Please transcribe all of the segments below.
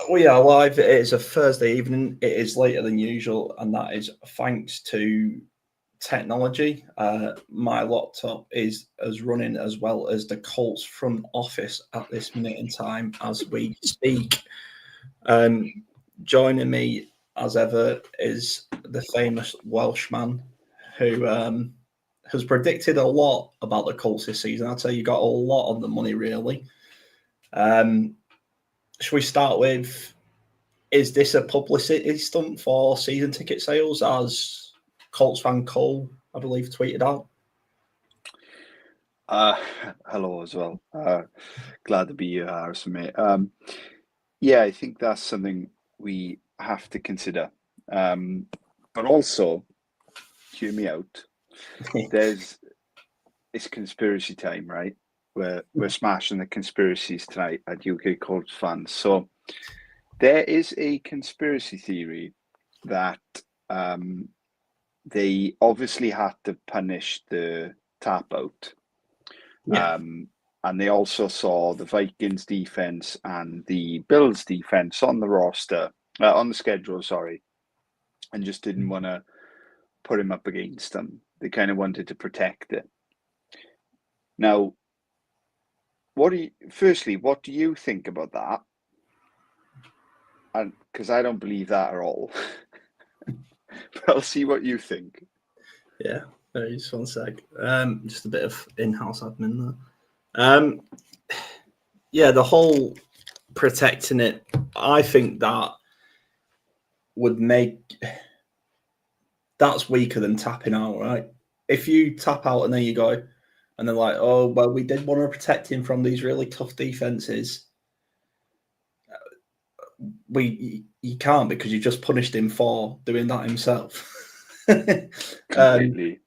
We are live. It is a Thursday evening. It is later than usual, and that is thanks to technology. My laptop is as running as well as the Colts front office at this minute in time as we speak. Um, Joining me as ever is the famous Welshman who has predicted a lot about the Colts this season. I'd say you got a lot on the money, really. Should we start with? Is this a publicity stunt for season ticket sales, as Colts fan Cole, I believe, tweeted out? Hello as well. Glad to be here, Harrison, mate. Yeah, I think that's something we have to consider. But also, hear me out. It's conspiracy time, right? We're smashing the conspiracies tonight at UK Colts fans. So there is a conspiracy theory that they obviously had to punish the tap out. Yeah. And they also saw the Vikings defense and the Bills defense on the roster, on the schedule, sorry, and just didn't want to put him up against them. They kind of wanted to protect it. Now, what do you think about that? And because I don't believe that at all. But I'll see what you think. Yeah, just one sec. Just a bit of in-house admin there. Yeah, the whole protecting it, I think that would make that's weaker than tapping out, right? If you tap out and then you go, and they're like, oh, well, we did want to protect him from these really tough defenses. You can't, because you just punished him for doing that himself. Completely.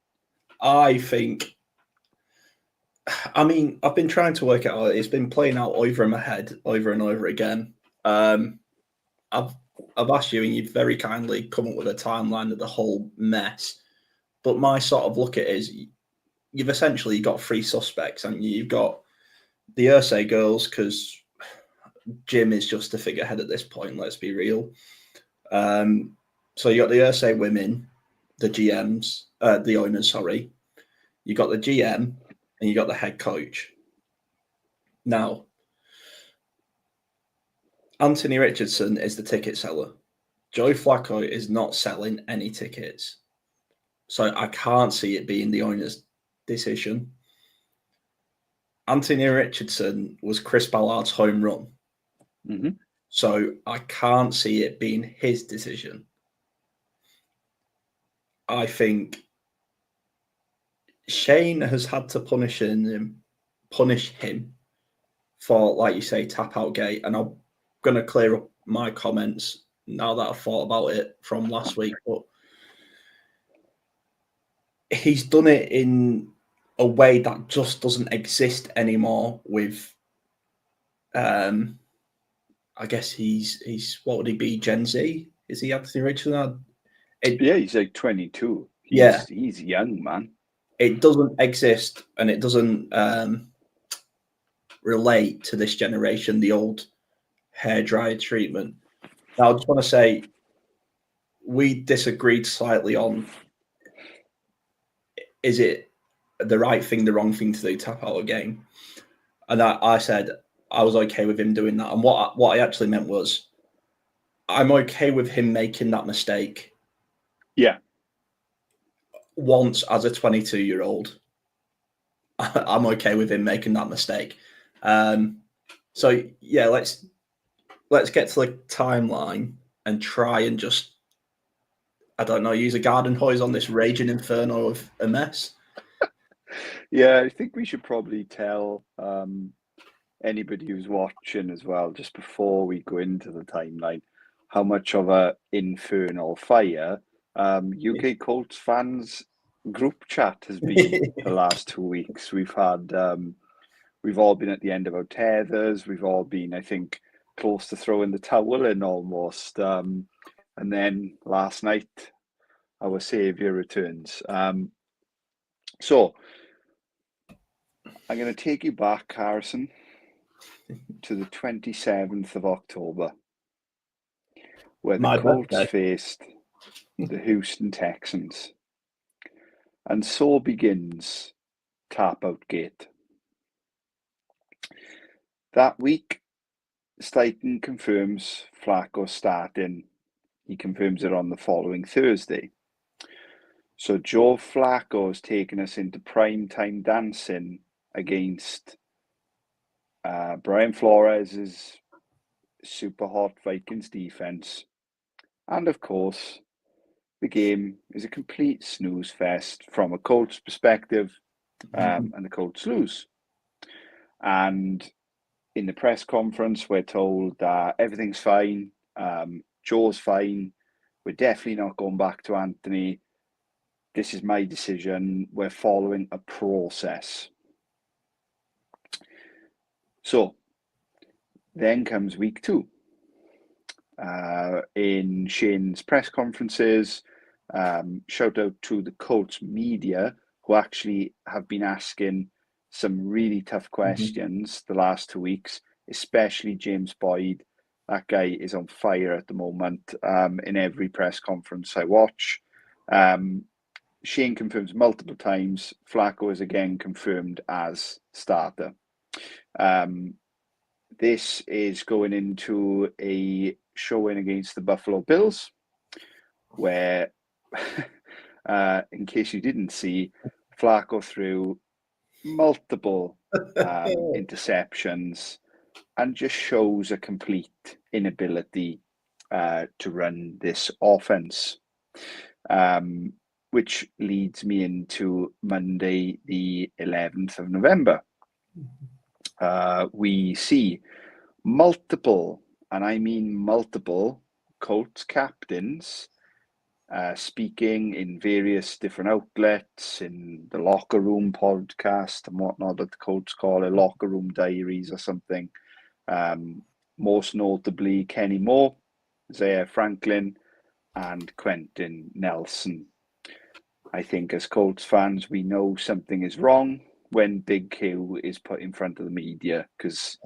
I think. I mean, I've been trying to work it out. It's been playing out over in my head over and over again. I've asked you, and you've very kindly come up with a timeline of the whole mess. But my sort of look at it is, you've essentially got three suspects, and you've got the Ursay girls, because Jim is just a figurehead at this point. Let's be real. So you got the Ursay women, the GMs, the owners. Sorry, you got the GM, and you got the head coach. Now, Anthony Richardson is the ticket seller. Joe Flacco is not selling any tickets. So I can't see it being the owner's decision. Anthony Richardson was Chris Ballard's home run. Mm-hmm. So I can't see it being his decision. I think Shane has had to punish him for, like you say, tap out gate. And I'm going to clear up my comments now that I've thought about it from last week. But he's done it in a way that just doesn't exist anymore with, I guess he's what would he be, Gen Z? Is he Anthony Richardson? Yeah, he's like 22. He's young, man. It doesn't exist, and it doesn't relate to this generation, the old hairdryer treatment. Now, I just want to say we disagreed slightly on, is it the right thing, the wrong thing to do, tap out a game? And I said I was okay with him doing that. And what I actually meant was, I'm okay with him making that mistake. Yeah. Once as a 22-year-old, I'm okay with him making that mistake. So yeah, let's get to the timeline and try and just, I don't know, use a garden hose on this raging inferno of a mess. Yeah, I think we should probably tell anybody who's watching as well, just before we go into the timeline, how much of a infernal fire UK Colts fans group chat has been the last 2 weeks. We've had, we've all been at the end of our tethers. We've all been, I think, close to throwing the towel in almost. And then last night, our saviour returns. So I'm going to take you back, Harrison, to the 27th of October. where the My Colts birthday. faced the Houston Texans. And so begins Tap-Out Gate. That week, Steichen confirms Flacco starting. He confirms it on the following Thursday. So Joe Flacco has taken us into prime time dancing against Brian Flores' super hot Vikings defense. And of course, the game is a complete snooze fest from a Colts perspective, and the Colts lose. And in the press conference, we're told that everything's fine, Joe's fine, we're definitely not going back to Anthony. This is my decision. We're following a process. So then comes week 2. In Shane's press conferences, shout out to the Colts media who actually have been asking some really tough questions the last 2 weeks, especially James Boyd. That guy is on fire at the moment in every press conference I watch. Shane confirms multiple times. Flacco is again confirmed as starter. This is going into a showing against the Buffalo Bills, where, in case you didn't see, Flacco threw multiple interceptions and just shows a complete inability to run this offense. Which leads me into Monday, the 11th of November. We see multiple, and I mean multiple, Colts captains speaking in various different outlets, in the Locker Room podcast and whatnot that the Colts call it, Locker Room Diaries or something. Most notably, Kenny Moore, Zaire Franklin, and Quentin Nelson. I think as Colts fans, we know something is wrong when Big Q is put in front of the media because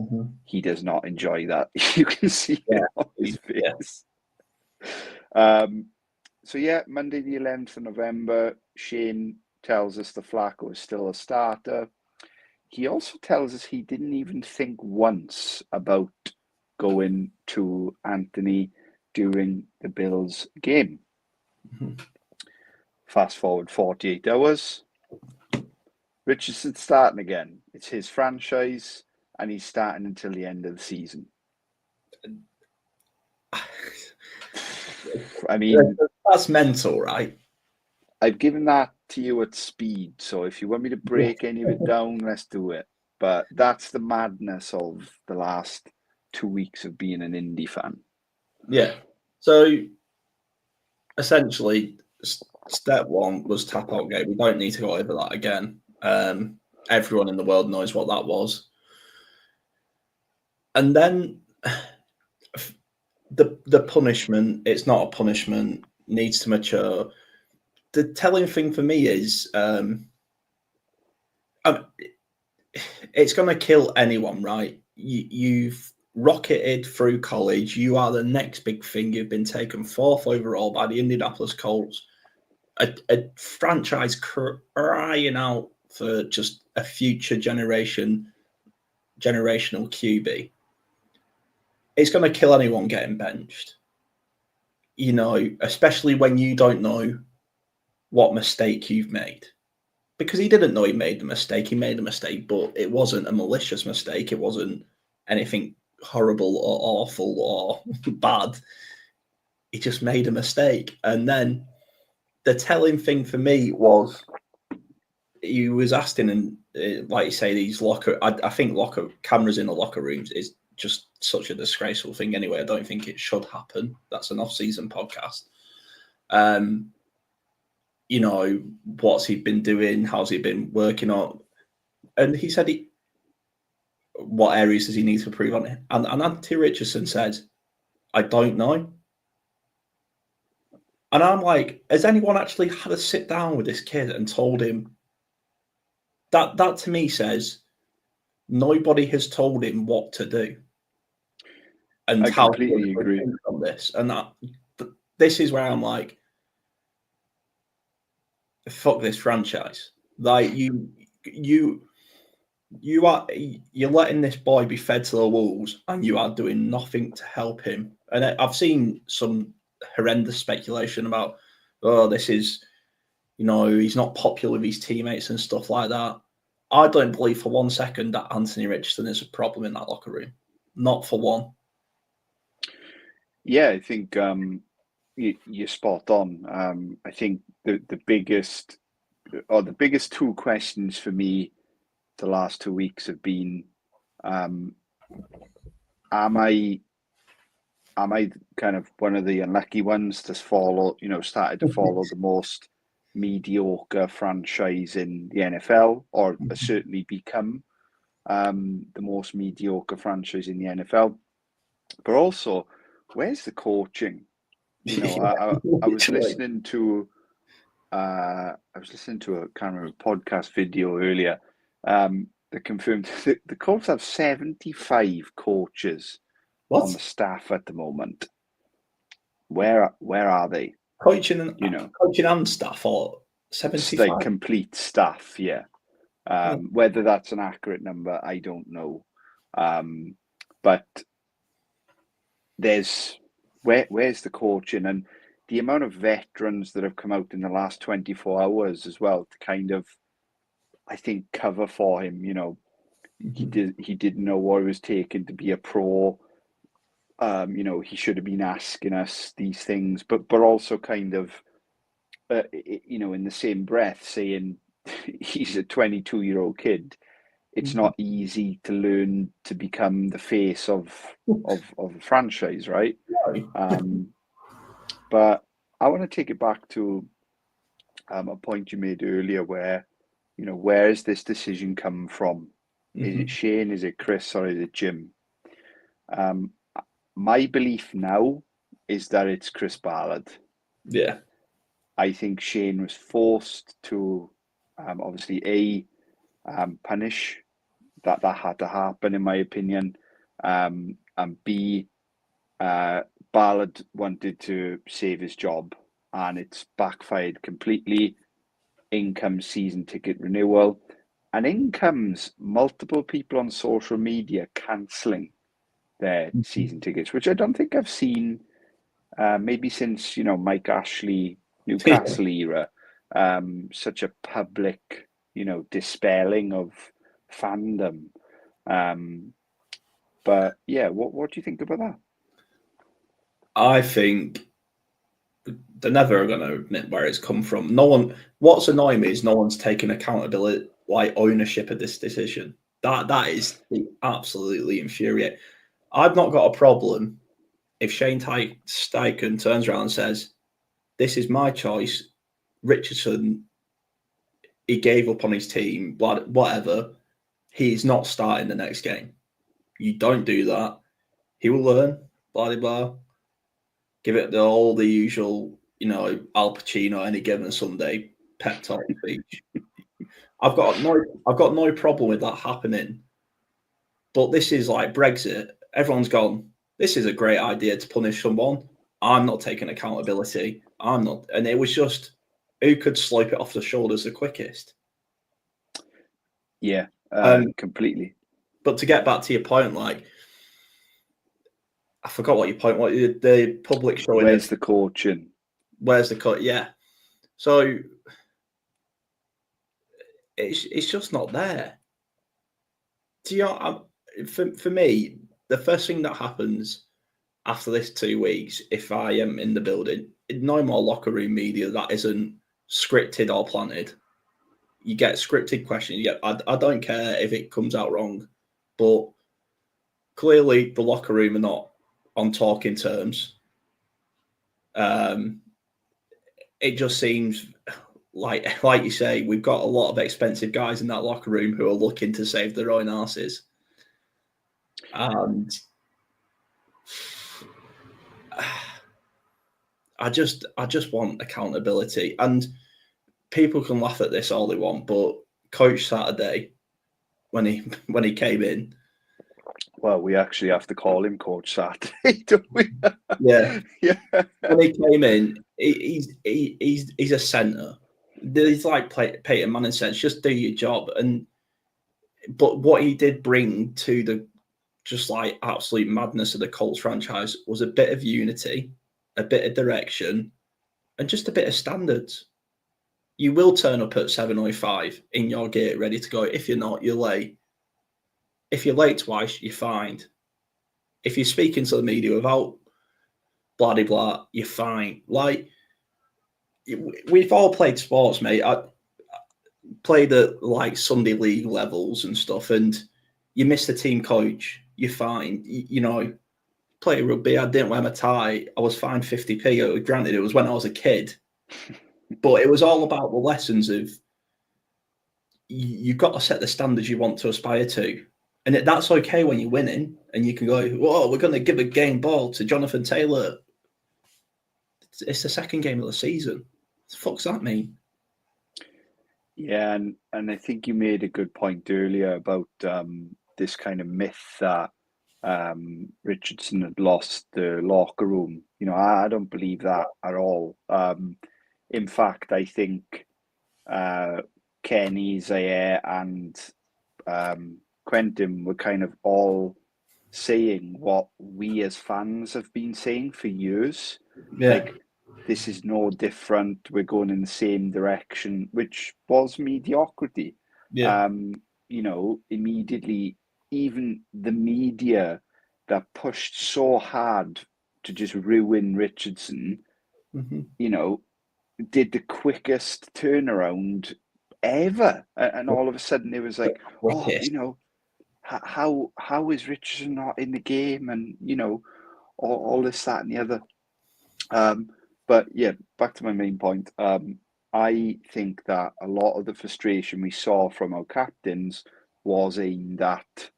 he does not enjoy that. You can see it on his face. So yeah, Monday the 11th of November, Shane tells us the Flacco is still a starter. He also tells us he didn't even think once about going to Anthony during the Bills game. Fast forward 48 hours. Richardson's starting again. It's his franchise, and he's starting until the end of the season. I mean, that's mental, right? I've given that to you at speed, so if you want me to break any of it down, let's do it. But that's the madness of the last 2 weeks of being an Indy fan. Yeah. So essentially, step 1 was Tap-Out Gate. We don't need to go over that again. Everyone in the world knows what that was. And then the punishment, it's not a punishment, needs to mature. The telling thing for me is it's going to kill anyone, right? You've rocketed through college. You are the next big thing. You've been taken 4th overall by the Indianapolis Colts, a franchise crying out for just a future generational QB. It's going to kill anyone getting benched. You know, especially when you don't know what mistake you've made. Because he didn't know he made the mistake. He made a mistake, but it wasn't a malicious mistake. It wasn't anything horrible or awful or bad. He just made a mistake. And then the telling thing for me was he was asking, and like you say, these I think locker cameras in the locker rooms is just such a disgraceful thing anyway. I don't think it should happen. That's an off-season podcast. You know, what's he been doing? How's he been working on? And he said, what areas does he need to improve on? And Anthony Richardson said, I don't know. And I'm like, has anyone actually had a sit down with this kid and told him that to me says nobody has told him what to do. And I completely agree. on this, and this is where I'm like, fuck this franchise. Like you're letting this boy be fed to the wolves, and you are doing nothing to help him. And I've seen some horrendous speculation about, oh, this is, he's not popular with his teammates and stuff like that. I don't believe for 1 second that Anthony Richardson is a problem in that locker room. Not for one. Yeah, I think you're spot on. I think the biggest two questions for me the last 2 weeks have been, am I kind of one of the unlucky ones to started to follow the most mediocre franchise in the NFL, or certainly become the most mediocre franchise in the NFL? But also, where's the coaching? I was listening to a kind of a podcast video earlier that confirmed that the Colts have 75 coaches on the staff at the moment. Where are they? Coaching and staff, or 75? Like complete staff, yeah. Whether that's an accurate number, I don't know. But where's the coaching, and the amount of veterans that have come out in the last 24 hours as well to kind of, I think, cover for him. He didn't know what it was taking to be a pro. He should have been asking us these things, but also kind of, in the same breath saying he's a 22-year-old kid. It's not easy to learn to become the face of a franchise, right? But I want to take it back to a point you made earlier, where where is this decision come from? Is it Shane? Is it Chris? Or is it Jim? My belief now is that it's Chris Ballard. Yeah. I think Shane was forced to obviously punish that had to happen, in my opinion, and B, Ballard wanted to save his job, and it's backfired completely. In comes season ticket renewal, and in comes multiple people on social media cancelling their season tickets, which I don't think I've seen maybe since Mike Ashley Newcastle era. Such a public dispelling of fandom. But yeah, what do you think about that? I think they're never going to admit where it's come from. What's annoying me is no one's taken accountability, like ownership of this decision. That is absolutely infuriating. I've not got a problem if Shane Steichen turns around and says, "This is my choice." Richardson, he gave up on his team, whatever. He's not starting the next game. You don't do that. He will learn, blah, blah, blah. Give it all the usual, Al Pacino, any given Sunday pep talk speech. I've got no problem with that happening. But this is like Brexit. Everyone's gone, this is a great idea to punish someone. I'm not taking accountability. I'm not. And it was just, who could slope it off the shoulders the quickest? Yeah, completely. But to get back to your point, like, I forgot what your point was. The public showing. Where's the coaching? Where's the cut? Yeah. So it's just not there. Do you for me, the first thing that happens after this 2 weeks, if I am in the building, no more locker room media that isn't scripted or planted. You get scripted questions. I don't care if it comes out wrong, but clearly the locker room are not on talking terms. It just seems like you say, we've got a lot of expensive guys in that locker room who are looking to save their own asses. And I just want accountability. And people can laugh at this all they want, but Coach Saturday, when he came in, Well, we actually have to call him Coach Saturday, don't we? Yeah. Yeah. When he came in, he's a centre. He's like Peyton Manning says, just do your job. But what he did bring to the just like absolute madness of the Colts franchise was a bit of unity, a bit of direction, and just a bit of standards. You will turn up at 7:05 in your gear, ready to go. If you're not, you're late. If you're late twice, you're fined. If you're speaking to the media without blah blah blah, you're fine. Like we've all played sports, mate. I played at like Sunday league levels and stuff, and you miss the team coach, you're fine. You know, play rugby. I didn't wear my tie. I was fined 50p. Granted, it was when I was a kid, but it was all about the lessons of you've got to set the standards you want to aspire to. And that's okay when you're winning and you can go, whoa, we're going to give a game ball to Jonathan Taylor. It's the second game of the season. What the fuck's that mean? Yeah, and I think you made a good point earlier about this kind of myth that Richardson had lost the locker room. You know, I don't believe that at all. In fact, I think Kenny, Zaire, and Quentin were kind of all saying what we as fans have been saying for years. Yeah. Like, this is no different. We're going in the same direction, which was mediocrity. Yeah. You know, immediately, even the media that pushed so hard to just ruin Richardson, Mm-hmm. you know, did the quickest turnaround ever. And all of a sudden it was like, oh, you know, how is Richardson not in the game? And, you know, all this, that, and the other. But yeah, back to my main point. I think that a lot of the frustration we saw from our captains was aimed at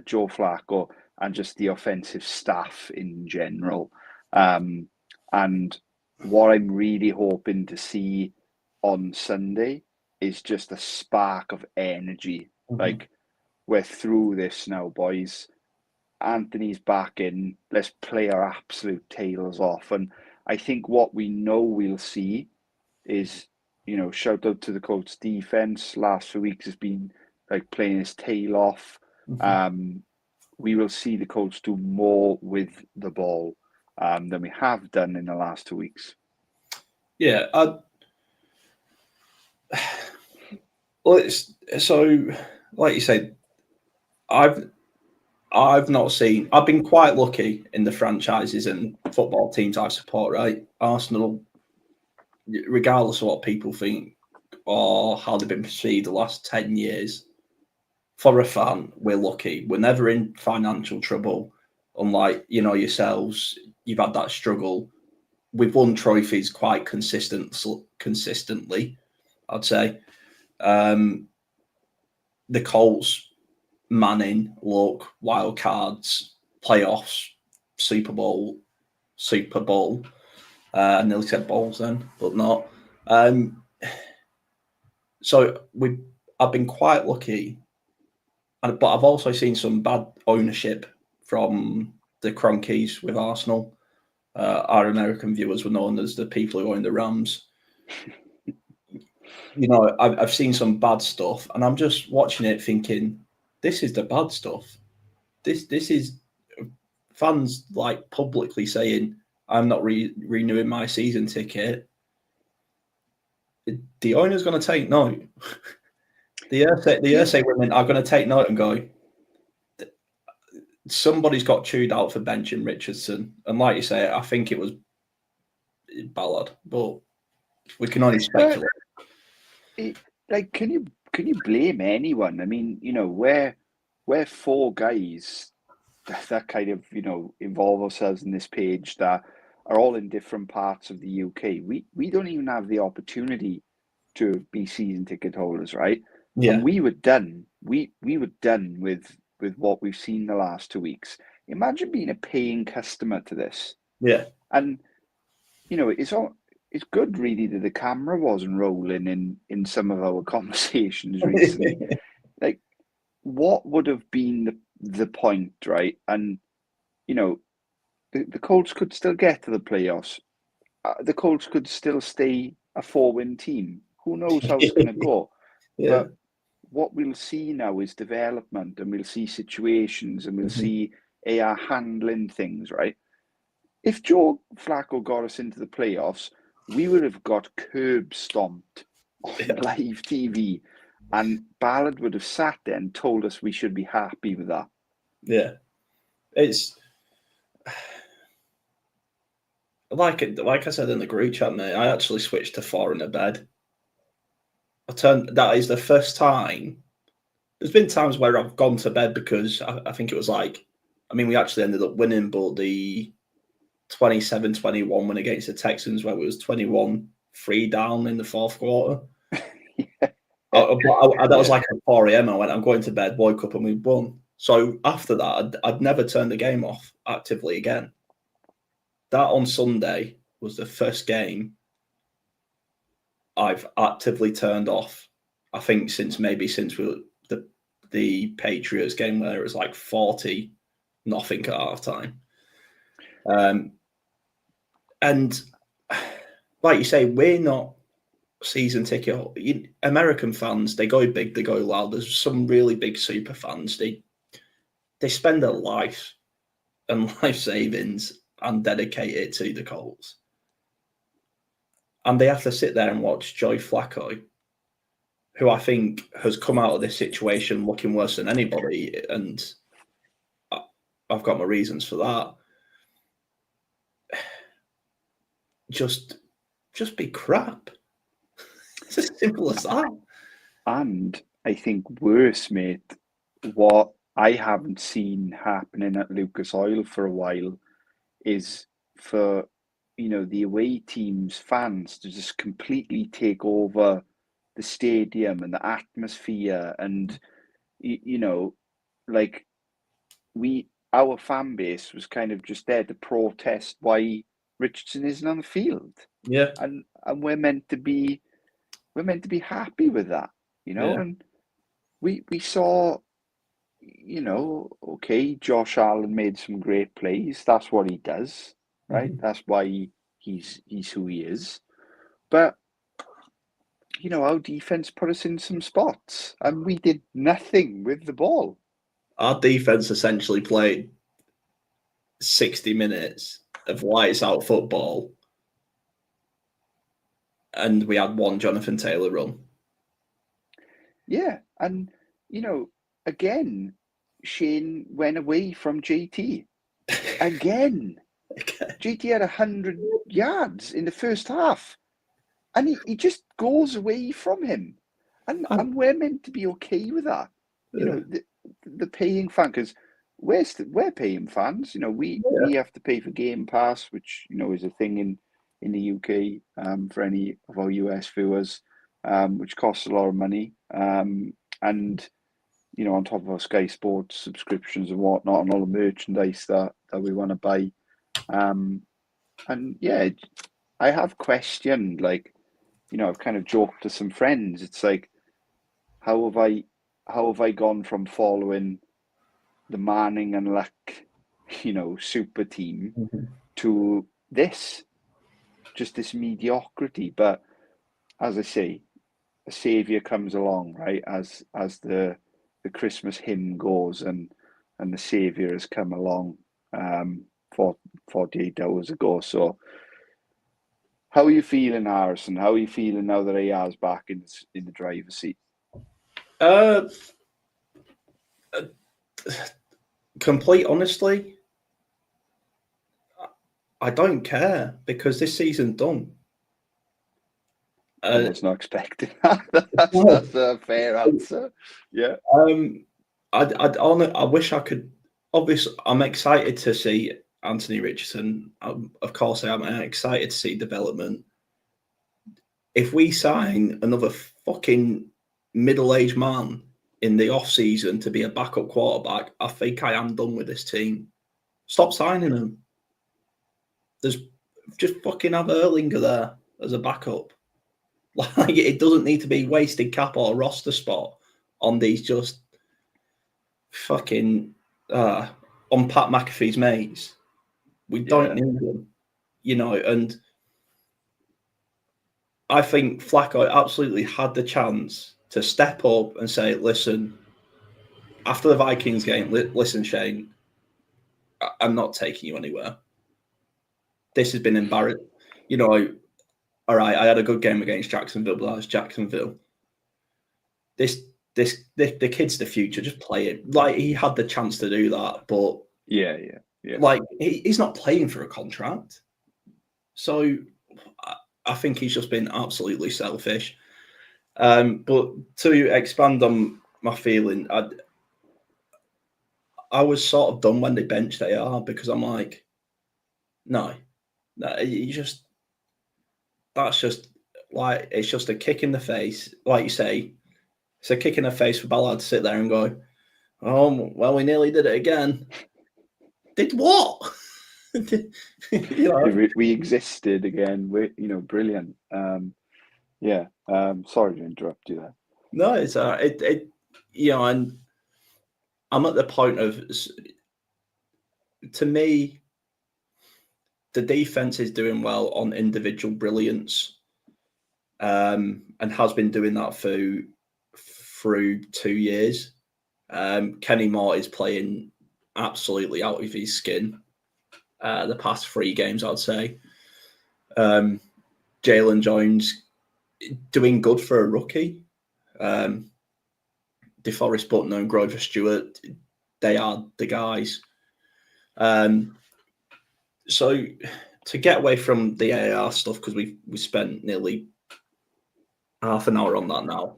Joe Flacco and just the offensive staff in general. And what I'm really hoping to see on Sunday is just a spark of energy. Mm-hmm. Like, we're through this now, boys. Anthony's back in. Let's play our absolute tails off. And I think what we know we'll see is, you know, shout out to the Colts defense. Last few weeks has been like playing his tail off. Mm-hmm. We will see the Colts do more with the ball than we have done in the last 2 weeks. Yeah. Well, so, like you said, I've not seen. I've been quite lucky in the franchises and football teams I support. Right, Arsenal, regardless of what people think or how they've been perceived the last 10 years, for a fan, we're lucky. We're never in financial trouble. Unlike yourselves, you've had that struggle. We've won trophies quite consistently, I'd say. The Colts, Manning, luck, wild cards, playoffs, Super Bowl. I nearly said bowls then, but not. So I've been quite lucky, but I've also seen some bad ownership from the Cronkies with Arsenal. Our American viewers were known as the people who own the Rams. You know, I've seen some bad stuff, and I'm just watching it thinking, this is the bad stuff. This is fans like publicly saying, I'm not renewing my season ticket. The owner's going to take note. The USA women are going to take note and go, somebody's got chewed out for benching Richardson. And like you say, I think it was Ballard, but we can only speculate. Can you blame anyone? I mean, you know, we're four guys that kind of, you know, involve ourselves in this page that are all in different parts of the UK. We don't even have the opportunity to be season ticket holders, right? Yeah. And we were done. We were done with what we've seen the last 2 weeks. Imagine being a paying customer to this. Yeah. And you know, it's good really that the camera wasn't rolling in some of our conversations recently. Like, what would have been the point, right? And the Colts could still get to the playoffs. The Colts could still stay a 4-win team. Who knows how it's going to go? Yeah. But what we'll see now is development, and we'll see situations, and we'll see AR handling things, right? If Joe Flacco got us into the playoffs, we would have got curb stomped on live TV, and Ballard would have sat there and told us we should be happy with that. Yeah. It's like I said in the group chat, mate, I actually switched to 4 in a bed. That is the first time. There's been times where I've gone to bed because I think it was we actually ended up winning, but the 27-21 win against the Texans where it was 21-3 down in the fourth quarter. That was like at 4 a.m. I went, I'm going to bed, woke up and we won. So after that, I'd never turned the game off actively again. That on Sunday was the first game I've actively turned off. I think since the Patriots game where it was like 40-0 at halftime. And like you say, we're not season ticket. American fans, they go big, they go loud. There's some really big super fans. They spend their life and life savings and dedicate it to the Colts. And they have to sit there and watch Joe Flacco, who I think has come out of this situation looking worse than anybody. And I've got my reasons for that. Just be crap. It's as simple as that. And I think worse, mate, what I haven't seen happening at Lucas Oil for a while is for the away team's fans to just completely take over the stadium and the atmosphere, and like our fan base was kind of just there to protest why Richardson isn't on the field. Yeah. And we're meant to be happy with that, Yeah. and we saw, okay, Josh Allen made some great plays. That's what he does, right? That's why he's who he is. But our defense put us in some spots, and we did nothing with the ball. Our defense essentially played 60 minutes of lights out football, and we had one Jonathan Taylor run. Yeah, and again, Shane went away from JT. Again. JT had 100 yards in the first half, and he just goes away from him. And we're meant to be okay with that. The paying fan, because we're paying fans. We have to pay for Game Pass, which is a thing in the UK for any of our US viewers, which costs a lot of money. And on top of our Sky Sports subscriptions and whatnot, and all the merchandise that we want to buy. And yeah, I have questioned, I've kind of joked to some friends. It's like, how have I gone from following the Manning and Luck, super team to this mediocrity? But as I say, a savior comes along, right? As the Christmas hymn goes, and the savior has come along 48 hours ago. So how are you feeling, Harrison? How are you feeling now that AR's back in the driver's seat? Complete honestly, I don't care because this season's done. I was not expecting that. That's a fair answer. Yeah. I wish I could. Obviously, I'm excited to see Anthony Richardson. Of course, I am excited to see development. If we sign another fucking middle-aged man in the off-season to be a backup quarterback, I think I am done with this team. Stop signing him. There's just fucking have Erlinger there as a backup. Like, it doesn't need to be wasted cap or roster spot on these just fucking on Pat McAfee's mates. We don't need them, and I think Flacco absolutely had the chance to step up and say, listen, after the Vikings game, listen, Shane, I'm not taking you anywhere. This has been embarrassing. All right, I had a good game against Jacksonville, but that's Jacksonville. The kid's the future. Just play it. Like, he had the chance to do that, but yeah. Like, he's not playing for a contract. So I think he's just been absolutely selfish. But to expand on my feeling, I was sort of done when they benched AR because I'm like, no, that's just like, it's just a kick in the face. Like you say, it's a kick in the face for Ballard to sit there and go, oh, well, we nearly did it again. Did what? We existed again. We're brilliant. Sorry to interrupt you there. No, it's and I'm at the point of, to me, the defense is doing well on individual brilliance, and has been doing that through 2 years. Kenny Moore is playing absolutely out of his skin. The past 3 games, I'd say. Jalen Jones doing good for a rookie. DeForest Buckner and Grover Stewart, they are the guys. So to get away from the AR stuff, because we spent nearly half an hour on that now.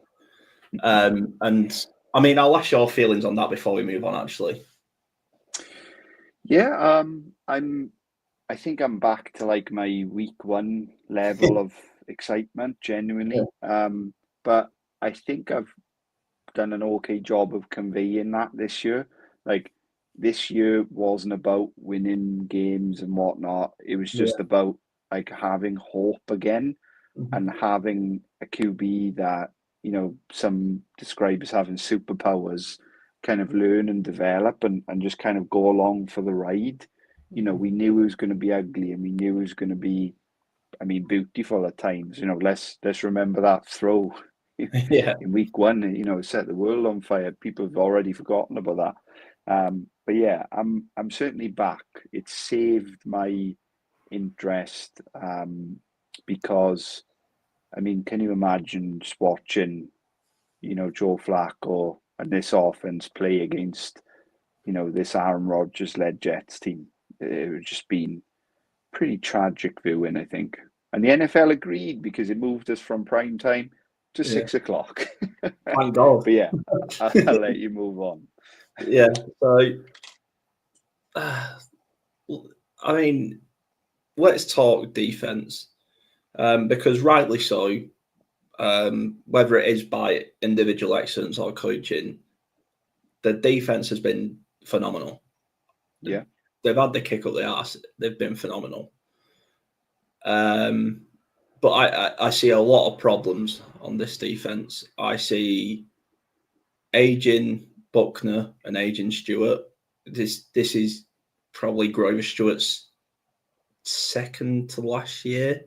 And I mean, I'll ask your feelings on that before we move on, actually. Yeah, I think I'm back to like my week 1 level of excitement, genuinely. But I think I've done an okay job of conveying that this year. Like, this year wasn't about winning games and whatnot. It was just about like having hope again, and having a QB that, some describe as having superpowers, kind of learn and develop and just kind of go along for the ride. We knew it was going to be ugly, and we knew it was going to be, beautiful at times. Let's remember that throw in week 1. It set the world on fire. People have already forgotten about that. But yeah, I'm certainly back. It saved my interest, because, can you imagine just watching, Joe Flacco and this offense play against, this Aaron Rodgers-led Jets team? It would just been pretty tragic viewing, I think. And the NFL agreed, because it moved us from prime time to 6 o'clock. Thank God. But yeah, I'll let you move on. Yeah. So, let's talk defense, because rightly so, whether it is by individual excellence or coaching, the defense has been phenomenal. Yeah. They've had the kick up the arse. They've been phenomenal. But I see a lot of problems on this defense. I see aging Buckner and aging Stewart. This is probably Grover Stewart's second to last year.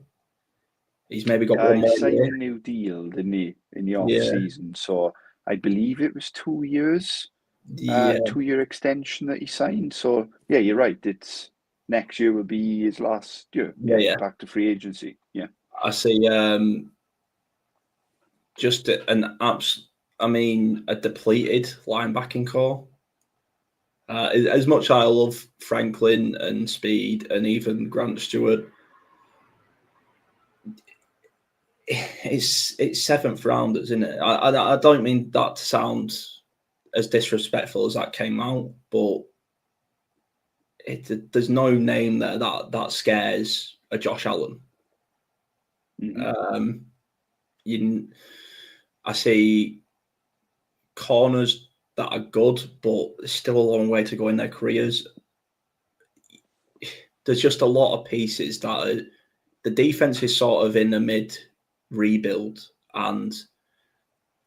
He's maybe got one He more signed year. a new deal, didn't he, in the off season? So I believe it was 2 years. 2-year extension that he signed. So yeah, you're right. It's next year will be his last year. Yeah. Back to free agency. Yeah. I see. Just a depleted linebacking core. As much as I love Franklin and Speed and even Grant Stewart, it's 7th rounders, isn't it? I don't mean that to sound as disrespectful as that came out, but there's no name there that scares a Josh Allen. I see corners that are good, but there's still a long way to go in their careers. There's just a lot of pieces that the defense is sort of in a mid rebuild, and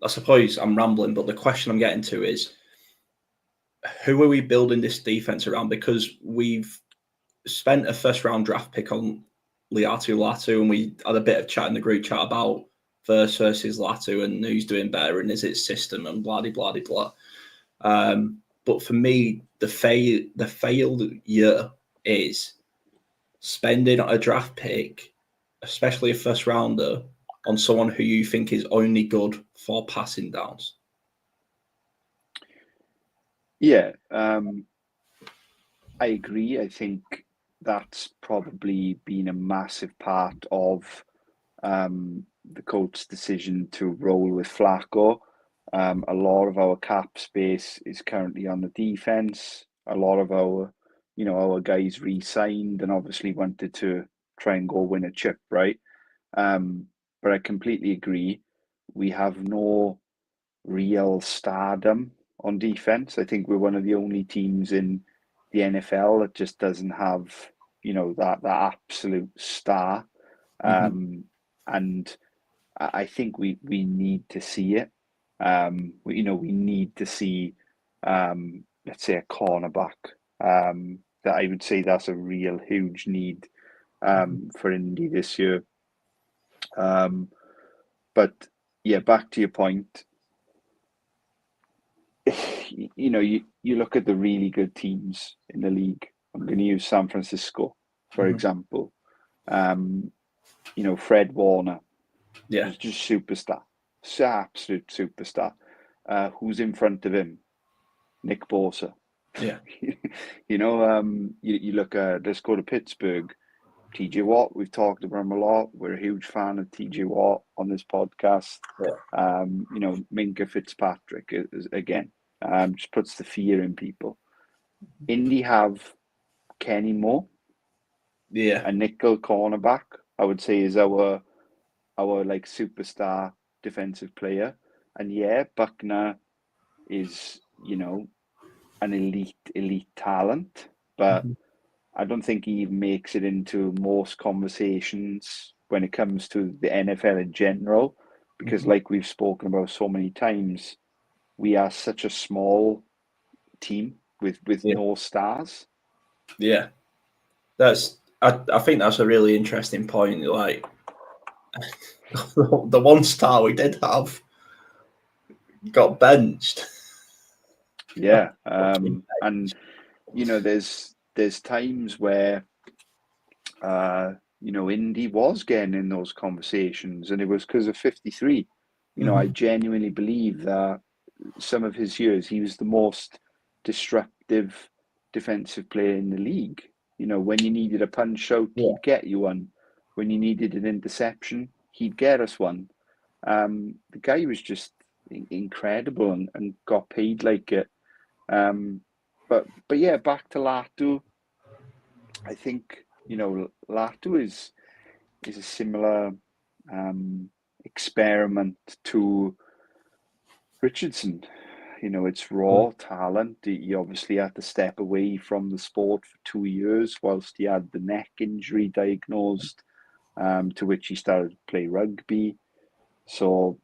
I suppose I'm rambling, but the question I'm getting to is, who are we building this defense around? Because we've spent a first round draft pick on Liatu Latu, and we had a bit of chat in the group chat about versus Latu and who's doing better and is it system and blah blah blah blah. But for me, the failed year is spending a draft pick, especially a first rounder, on someone who you think is only good for passing downs. Yeah, I agree. I think that's probably been a massive part of the Colts' decision to roll with Flacco. A lot of our cap space is currently on the defense. A lot of our guys re-signed and obviously wanted to try and go win a chip, right? But I completely agree. We have no real stardom on defense. I think we're one of the only teams in the NFL that just doesn't have, that absolute star. And I think we need to see it. We need to see, let's say, a cornerback. That I would say that's a real huge need for Indy this year. But yeah, back to your point. You look at the really good teams in the league. I'm going to use San Francisco, for example. Fred Warner, who's just superstar, absolute superstar. Who's in front of him? Nick Bosa. Yeah. You look at, let's go to Pittsburgh. TJ Watt, we've talked about him a lot. We're a huge fan of TJ Watt on this podcast. Yeah. Minka Fitzpatrick is again, just puts the fear in people. Indy have Kenny Moore, a nickel cornerback. I would say is our like superstar defensive player, and yeah, Buckner is an elite talent, but I don't think he even makes it into most conversations when it comes to the NFL in general, because like we've spoken about so many times, we are such a small team with no stars. Yeah. I think that's a really interesting point. Like the one star we did have got benched. Yeah. And there's times where Indy was getting in those conversations, and it was because of 53. I genuinely believe that some of his years, he was the most disruptive defensive player in the league. When you needed a punch out, he'd get you one. When you needed an interception, he'd get us one. The guy was just incredible and got paid like it. But yeah, back to Latu. I think Latu is a similar experiment to Richardson. It's raw talent. He obviously had to step away from the sport for 2 years whilst he had the neck injury diagnosed, to which he started to play rugby. So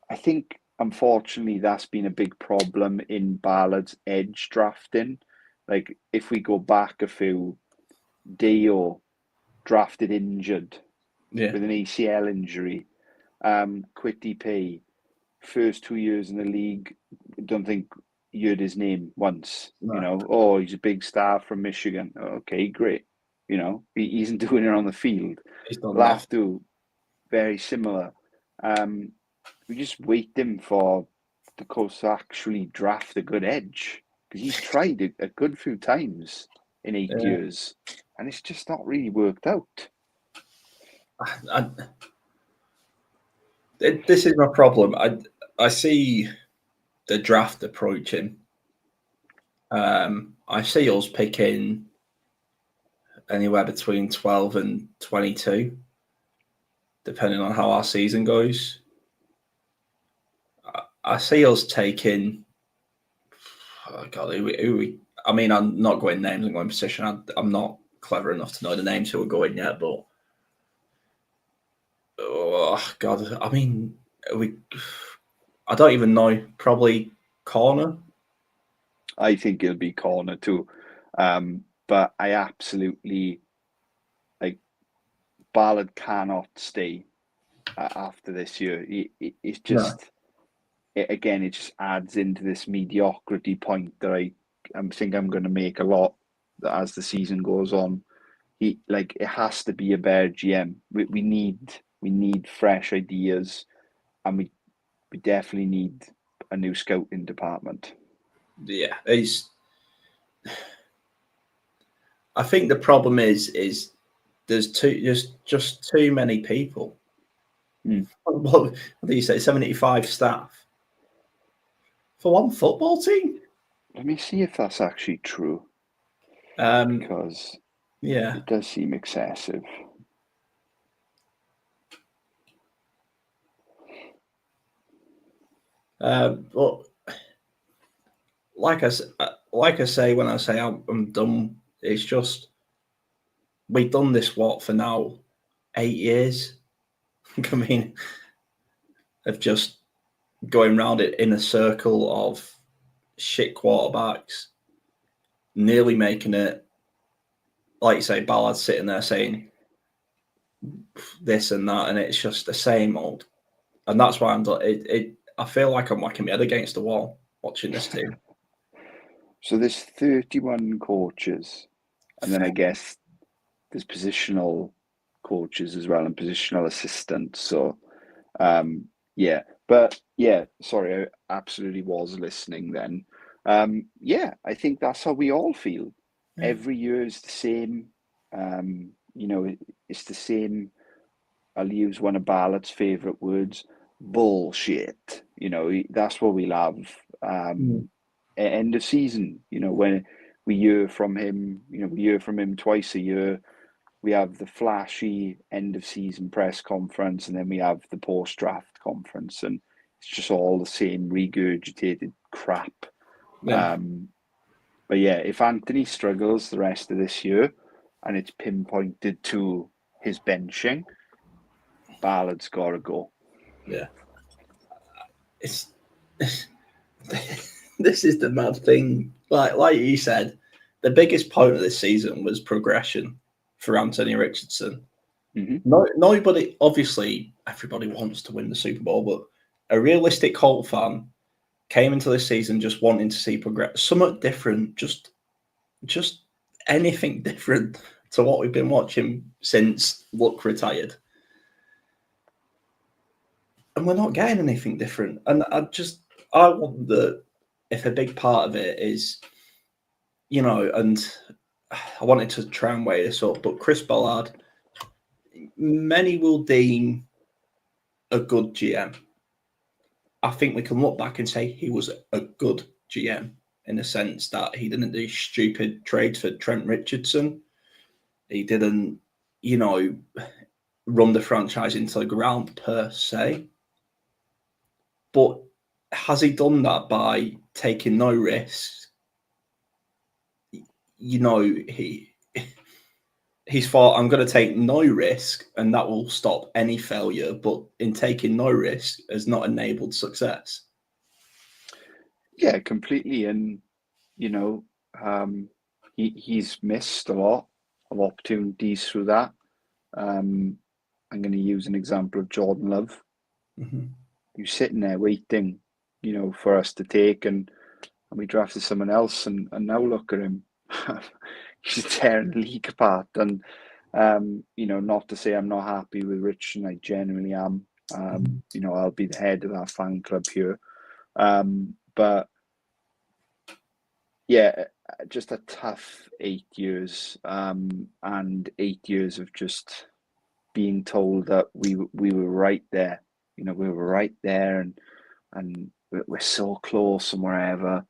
I think, unfortunately, that's been a big problem in Ballard's edge drafting. Like, if we go back a few, Deo drafted injured with an ACL injury. Quitty Pay, first 2 years in the league, don't think you heard his name once. No. He's a big star from Michigan. Okay, great. He isn't doing it on the field. He's done Laftu, very similar. We just waiting for the Colts to actually draft a good edge, because he's tried it a good few times in 8 years, and it's just not really worked out. This is my problem. I see the draft approaching. I see us picking anywhere between 12 and 22, depending on how our season goes. I see us taking. Oh God, who we? I mean, I'm not going names. I'm going position. I'm not clever enough to know the names who are going yet, but oh God, I mean, I don't even know. Probably corner. I think he'll be corner too. But I absolutely like Ballard cannot stay after this year. It's No. just again, it just adds into this mediocrity point that I think I'm going to make a lot as the season goes on. It has to be a better GM. We need fresh ideas, and we definitely need a new scouting department. Yeah, I think the problem is there's just too many people. What do you say? 75 staff for one football team? Let me see if that's actually true, because Yeah. it does seem excessive. But like I say when I say I'm done, it's just we've done this for now 8 years. I mean, of just going round it in a circle of shit quarterbacks, nearly making it. Like you say, Ballard sitting there saying this and that, and it's just the same old. And that's why I'm done. I feel like I'm whacking my head against the wall watching this team. So there's 31 coaches, and then I guess there's positional coaches as well and positional assistants. So yeah, but yeah, sorry, I absolutely was listening then. Yeah, I think that's how we all feel. Yeah. Every year is the same. It's the same. I'll use one of Ballard's favourite words, bullshit. That's what we'll have. End of season, when we hear from him, we hear from him twice a year. We have the flashy end of season press conference, and then we have the post draft conference, and it's just all the same regurgitated crap. Yeah. But yeah, if Anthony struggles the rest of this year and it's pinpointed to his benching, Ballard's got to go. Yeah. It's this is the mad thing. Like you said, the biggest point of this season was progression for Anthony Richardson. Mm-hmm. Nobody, obviously, everybody wants to win the Super Bowl, but a realistic Colt fan came into this season just wanting to see progress, somewhat different, just anything different to what we've been watching since Luck retired. And we're not getting anything different. And I wonder if a big part of it is, and I wanted to try and weigh this up, but Chris Ballard, many will deem a good GM. I think we can look back and say he was a good GM in the sense that he didn't do stupid trades for Trent Richardson. He didn't, run the franchise into the ground per se. But has he done that by taking no risks? He's thought, I'm going to take no risk and that will stop any failure. But in taking no risk has not enabled success. Yeah, completely. And, he's missed a lot of opportunities through that. I'm going to use an example of Jordan Love. Mm-hmm. You're sitting there waiting, for us to take, and we drafted someone else, and now look at him. He's tearing the league apart. And, not to say I'm not happy with Rich, and I genuinely am. I'll be the head of our fan club here. But yeah, just a tough 8 years, and 8 years of just being told that we were right there. We were right there, and we're so close and wherever.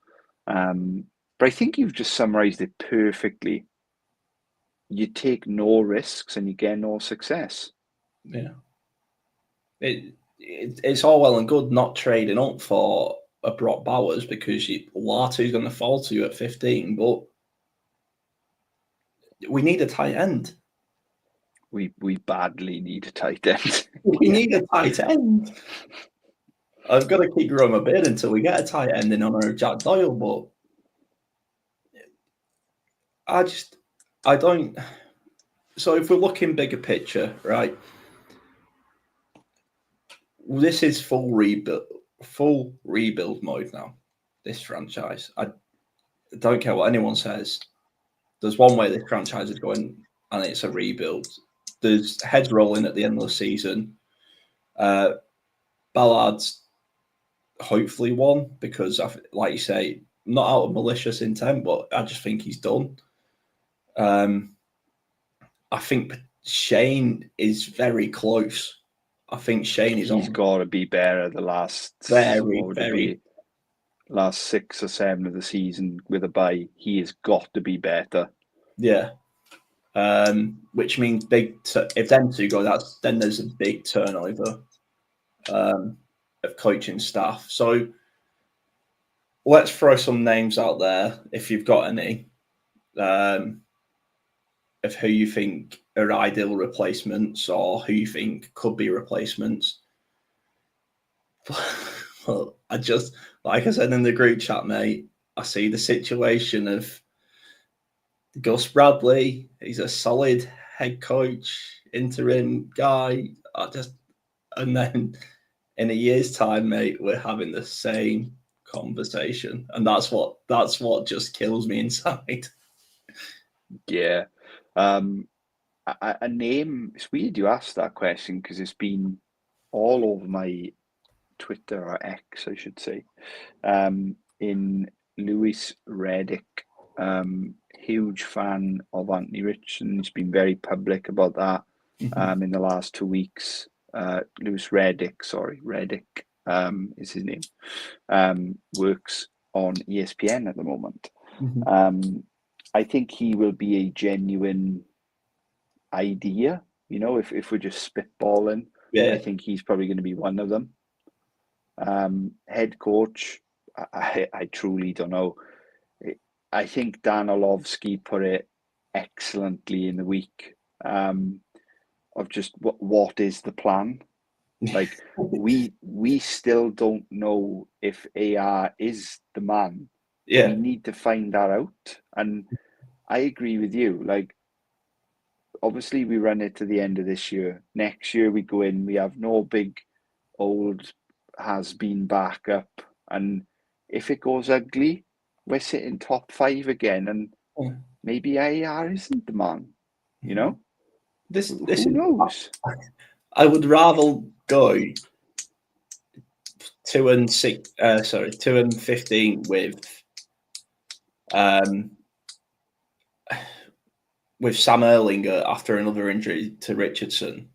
But I think you've just summarized it perfectly. You take no risks and you get no success. Yeah. It's all well and good not trading up for a Brock Bowers because Latu's going to fall to you at 15, but we need a tight end. We badly need a tight end. We need a tight end. I've got to keep growing my beard until we get a tight end in honor of Jack Doyle, but I don't. So if we're looking bigger picture, right? This is full rebuild mode now. This franchise, I don't care what anyone says. There's one way this franchise is going, and it's a rebuild. There's heads rolling at the end of the season. Ballard's hopefully won because, like you say, not out of malicious intent, but I just think he's done. I think Shane is very close. I think Shane is He's on got to be better the last, very, what would it very, be, last 6 or 7 of the season with a bye. He has got to be better. yeah. Which means if them two go, then there's a big turnover of coaching staff. So let's throw some names out there if you've got any of who you think are ideal replacements or who you think could be replacements. Well, I just, like I said in the group chat, mate, I see the situation of Gus Bradley. He's a solid head coach, interim guy. And then in a year's time, mate, we're having the same conversation, and that's what just kills me inside. Yeah. A name, it's weird you asked that question because it's been all over my Twitter, or X, I should say, in Lewis Reddick. Huge fan of Anthony Richardson. He's been very public about that in the last 2 weeks. Lewis Reddick, Reddick is his name. Works on ESPN at the moment. I think he will be a genuine idea, if we're just spitballing. Yeah. I think he's probably going to be one of them. Head coach, I truly don't know. I think Dan Orlovsky put it excellently in the week of just what is the plan. Like we still don't know if AR is the man. Yeah. We need to find that out. And I agree with you. Like, obviously we run it to the end of this year. Next year we go in, we have no big old has been backup. And if it goes ugly, we're sitting top 5 again. And maybe AR isn't the man, This Who knows? I would rather go 2-6. 2-15 with Sam Erlinger after another injury to Richardson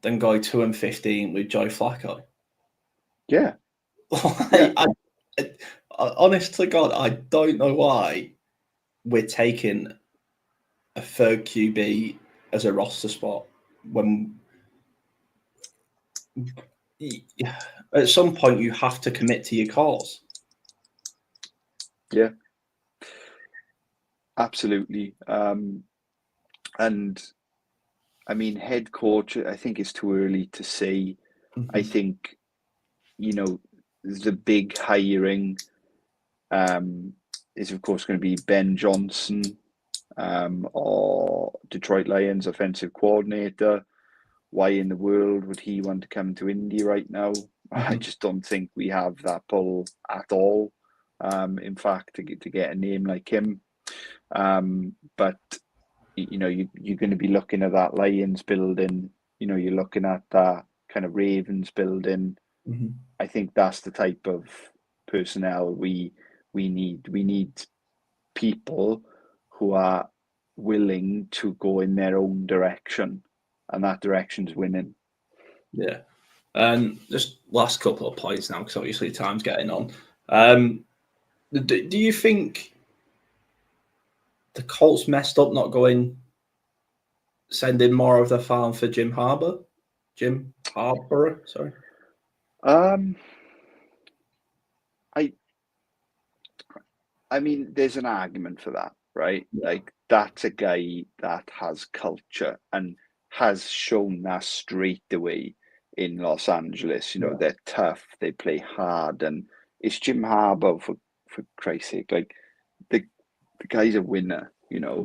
than go 2-15 with Joe Flacco. Yeah. Honest to God, I don't know why we're taking a third QB as a roster spot when at some point you have to commit to your cause. Yeah, absolutely. And I mean, head coach, I think it's too early to say. I think, the big hiring is, of course, going to be Ben Johnson, or Detroit Lions offensive coordinator. Why in the world would he want to come to Indy right now? I just don't think we have that pull at all. In fact, to get a name like him. But you're going to be looking at that Lions building. You're looking at that kind of Ravens building. I think that's the type of personnel we need. We need people who are willing to go in their own direction, and that direction's winning. Yeah. Just last couple of points now, because obviously time's getting on. Do you think the Colts messed up not sending more of the farm for Jim Harbour? Sorry. I mean, there's an argument for that, right? Like, that's a guy that has culture and has shown that straight away in Los Angeles. They're tough, they play hard, and it's Jim Harbaugh, for Christ's sake. Like, the guy's a winner. Yeah.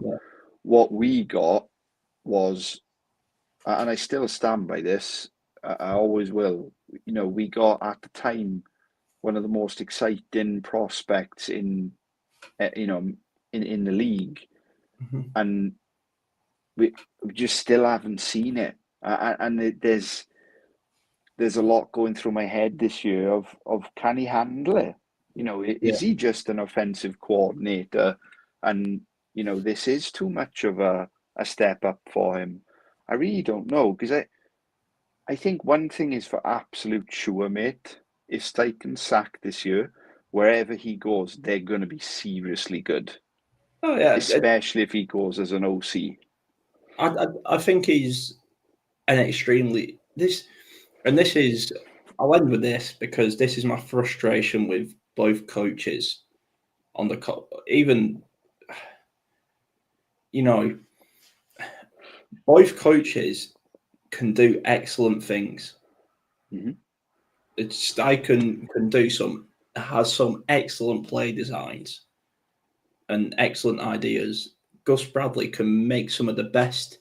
What we got was, and I still stand by this, I always will, we got at the time one of the most exciting prospects in the league, Mhm. and we just still haven't seen it. And there's a lot going through my head this year of can he handle it? Yeah. Is he just an offensive coordinator? And this is too much of a step up for him. I really don't know, because I think one thing is for absolute sure, mate. If Steichen's sacked this year, wherever he goes, they're going to be seriously good, Oh yeah. especially if he goes as an OC. I think he's an extremely this, and this is. I'll end with this because this is my frustration with both coaches on even you know both coaches can do excellent things. Mm-hmm. Steichen can do has some excellent play designs and excellent ideas. Gus Bradley can make some of the best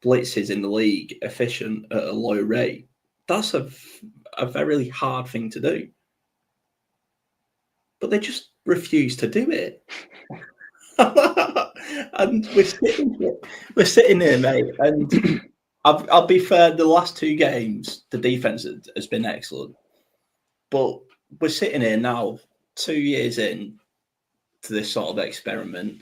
blitzes in the league efficient at a low rate. That's a very hard thing to do, but they just refuse to do it. And we're sitting here, mate. And I'll be fair. The last two games, the defense has been excellent, but we're sitting here now, 2 years in to this sort of experiment,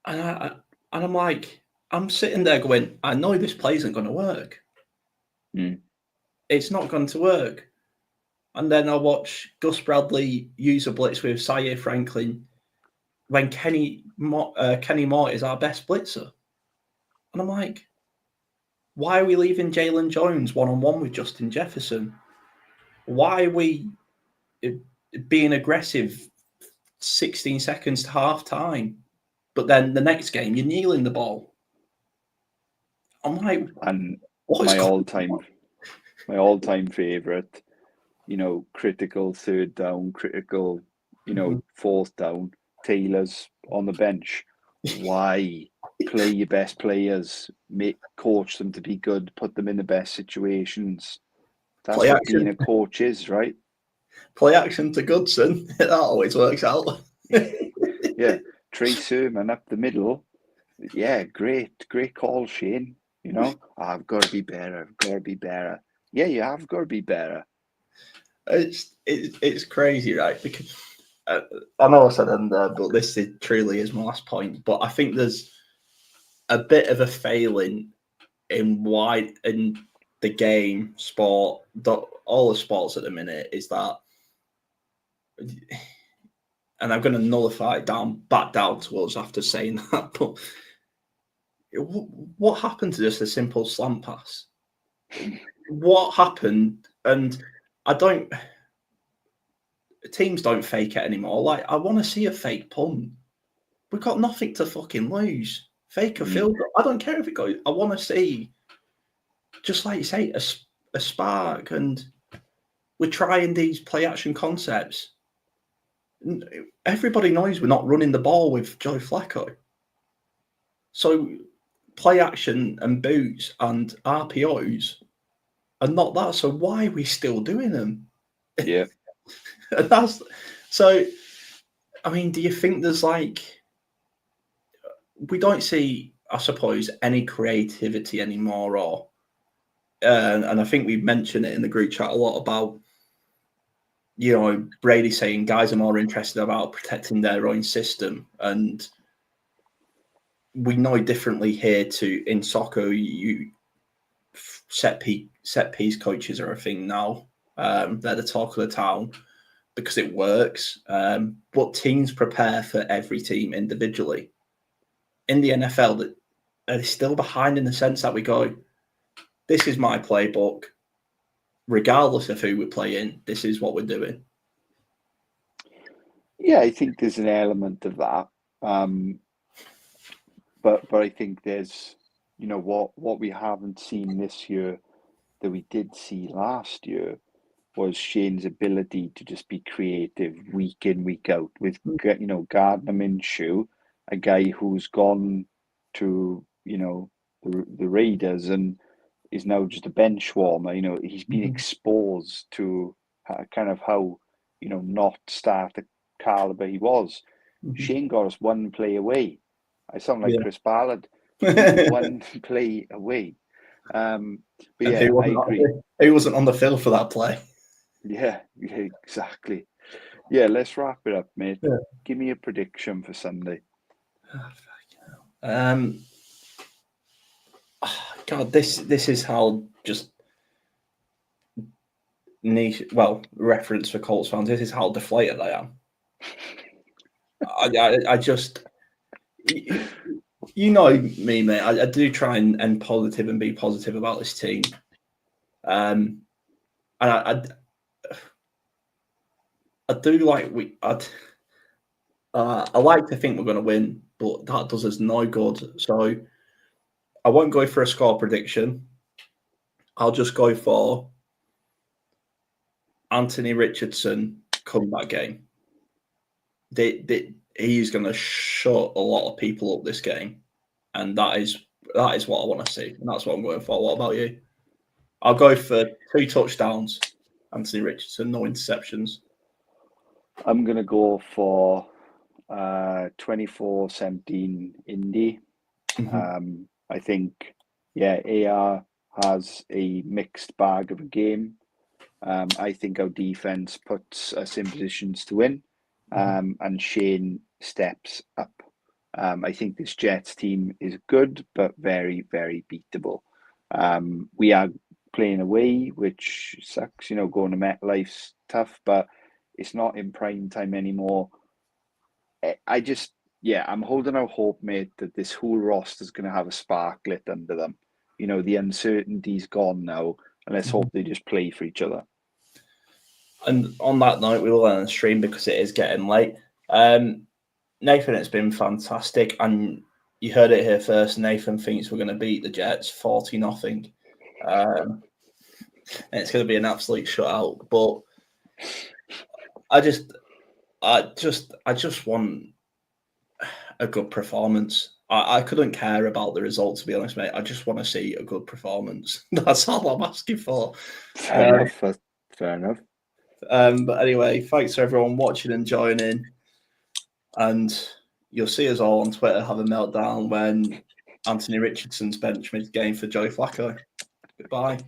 and I'm like, I'm sitting there going, I know this play isn't going to work. Mm. It's not going to work. And then I watch Gus Bradley use a blitz with Zaire Franklin when Kenny Moore is our best blitzer. And I'm like, why are we leaving Jalen Jones one-on-one with Justin Jefferson? Why are we being aggressive 16 seconds to half time? But then the next game, you're kneeling the ball. I'm like, And what is my going all-time on? my all-time favorite, critical third down, critical, Mhm. fourth down, Taylor's on the bench. Why? Play your best players, coach them to be good, put them in the best situations. That's Play what being action, a coach is, right? play action to Goodson. That always works out. Yeah. Trey Sermon up the middle. Yeah, great call, Shane. I've got to be better. I've got to be better. Yeah, you have got to be better. It's crazy, right? Because I know I said in there, but this truly is my last point. But I think there's a bit of a failing in the game, sport, all the sports at the minute is that, and I'm going to nullify it back down to us after saying that. But what happened to just a simple slant pass? What happened? And I don't. Teams don't fake it anymore. Like, I want to see a fake punt. We've got nothing to fucking lose. Fake a Mm. field goal. I don't care if it goes. I want to see, just like you say, a spark. And we're trying these play action concepts. Everybody knows we're not running the ball with Joe Flacco. So play action and boots and RPOs are not that. So why are we still doing them? Yeah. And that's so. I mean, do you think there's we don't see, I suppose, any creativity anymore, or and I think we mentioned it in the group chat a lot about Brady saying guys are more interested about protecting their own system, and we know differently here to in soccer. You set piece coaches are a thing now. They're the talk of the town because it works. But teams prepare for every team individually. In the NFL, that are still behind in the sense that we go, this is my playbook. Regardless of who we're playing, this is what we're doing. Yeah, I think there's an element of that. But I think there's, what we haven't seen this year that we did see last year was Shane's ability to just be creative week in, week out with, Gardner Minshew, a guy who's gone to, the Raiders and is now just a bench warmer. He's been exposed to kind of how, not starter caliber he was. Shane got us one play away. I sound like Chris Ballard. One play away. But yeah, I agree. He wasn't on the field for that play. Yeah, exactly. Yeah, let's wrap it up, mate. Yeah. Give me a prediction for Sunday. God, this is how just niche. Well, reference for Colts fans. This is how deflated I am. I just, you know me, mate. I do try and end positive and be positive about this team. And I do like I like to think we're going to win, but that does us no good. So I won't go for a score prediction. I'll just go for Anthony Richardson comeback game. He's going to shut a lot of people up this game, and that is what I want to see, and that's what I'm going for. What about you? I'll go for 2 touchdowns, Anthony Richardson, no interceptions. I'm going to go for 24-17 Indy. I think, AR has a mixed bag of a game. I think our defense puts us in positions to win, and Shane steps up. I think this Jets team is good, but very, very beatable. We are playing away, which sucks. Going to MetLife's tough, but it's not in prime time anymore. I'm holding out hope, mate, that this whole roster is going to have a spark lit under them. The uncertainty's gone now, and let's hope they just play for each other. And on that note, we will end the stream because it is getting late. Nathan, it's been fantastic, and you heard it here first. Nathan thinks we're going to beat the Jets 40-0. And it's going to be an absolute shutout. But I just want a good performance. I couldn't care about the result, to be honest, mate. I just want to see a good performance. That's all I'm asking for. Fair enough. But anyway, thanks for everyone watching and joining. And you'll see us all on Twitter have a meltdown when Anthony Richardson's bench mid-game for Joe Flacco. Goodbye.